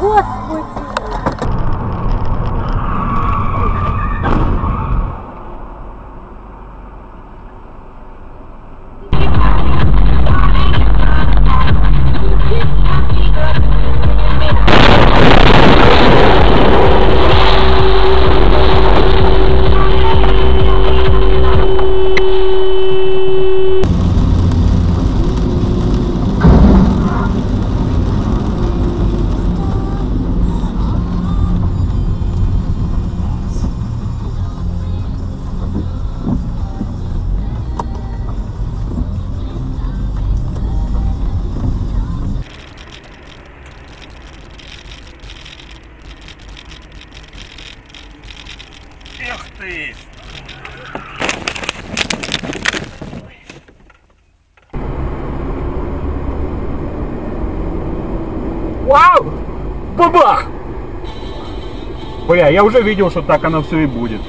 Господи! Эх ты! Вау! Бабах! Бля, я уже видел, что так оно все и будет.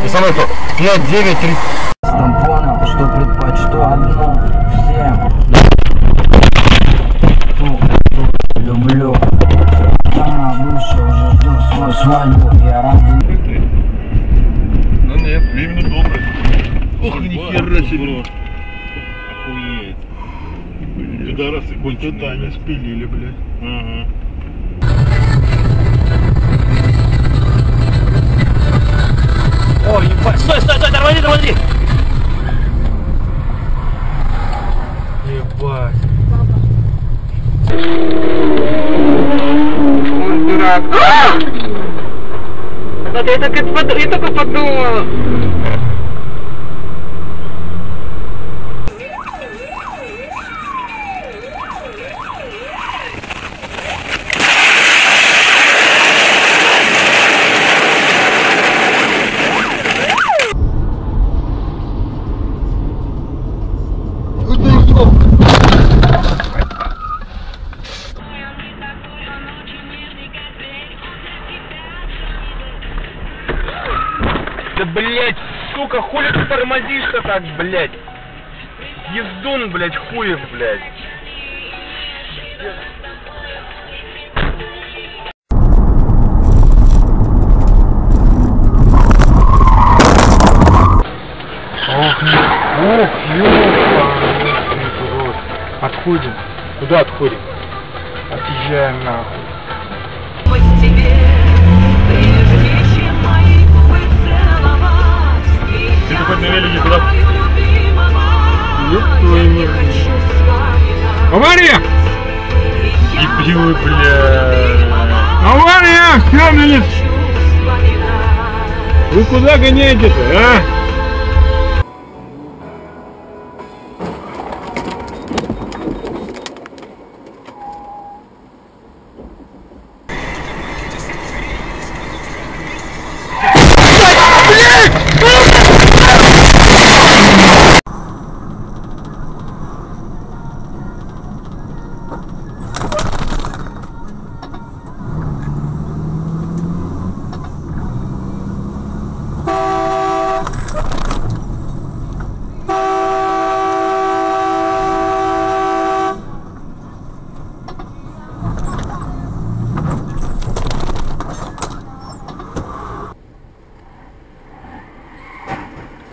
И самое что? 5, 9, 3. Понял, что предпочту одну всем. Люблю. Она выше уже ждет свою свадьбу. Я рад. Ну нет, именно добрый. Ох, нихера себе. Охуеть. Пидорасы конченые. Да, они спилили, блядь. Ага. О, ебать, стой, тормози, тормози! Ебать. Он дурак. Я только подумала. Да блять, сука, хули ты тормозишь-то так, блять? Ездун, блять, хуев, блять. Ох, ёпа. Отходим. Куда отходим? Отъезжаем нахуй. Ты хоть на велике куда? Авария! Дебилы, бля. Авария! Все, блин! Вы куда гоняете-то, а?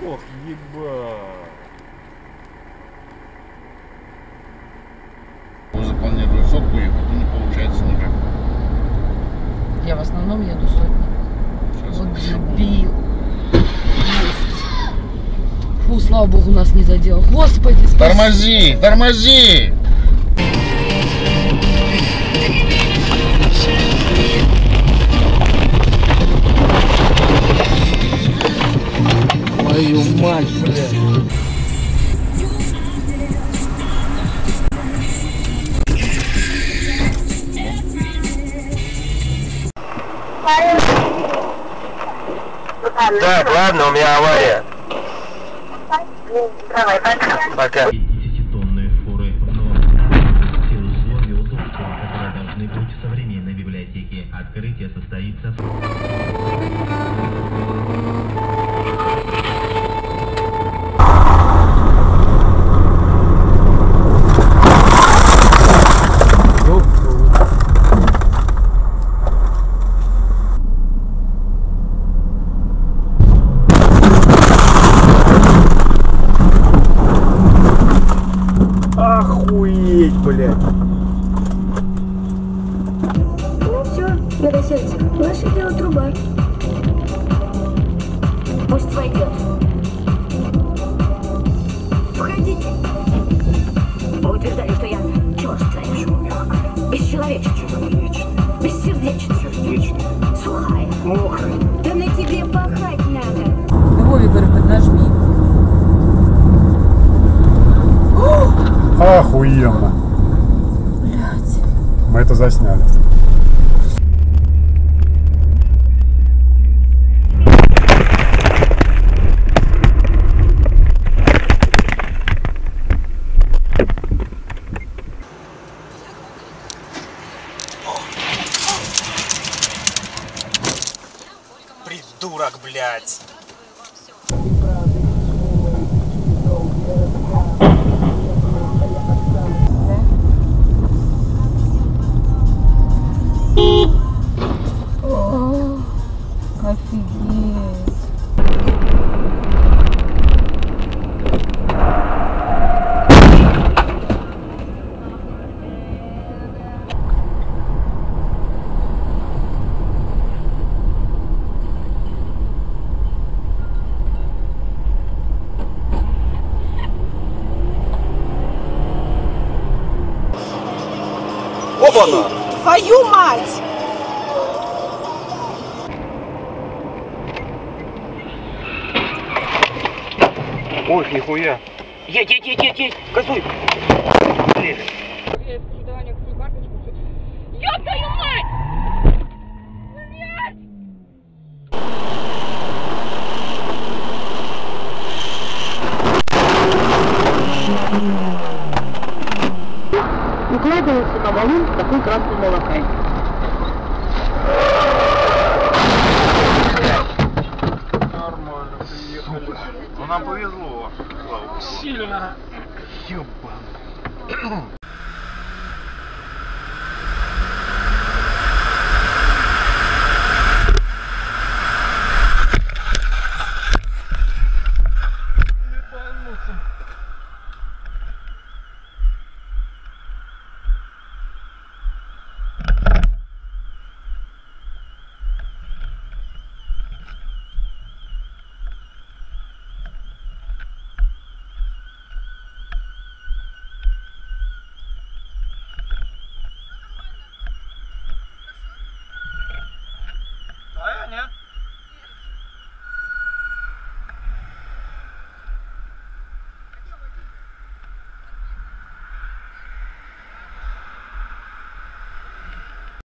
Ох, ебать. Запланирую сотку ехать, но не получается никак. Я в основном еду сотни. Вот дебил. Есть. Фу, слава богу, нас не задел. Господи, спасибо. Тормози, тормози! Твою мать, блядь. Так, ладно, у меня авария. Давай, пока. Пока. 10-тонные фуры в норме. Все условия удобства, которые должны быть в современной библиотеке. Открытие состоится в... Охуеть, блядь. Ну все, Новосельцев, ваше дело труба. Пусть войдет. Входите. Вы утверждали, что я черствая, бесчеловечная, бессердечная, сухая, мокрая. Да на тебе пахать надо. Вове, говорю, поднажми. Охуенно. Блядь. Мы это засняли. Придурок, блядь. О, офигеть. Опа-на! Твою мать! Ой, нихуя. Едь! Газуй! Ёб твою мать! Укладывается на баллон с такой красной молокой. Нормально, приехали. Ну нам повезло. Сильно. Ёбан.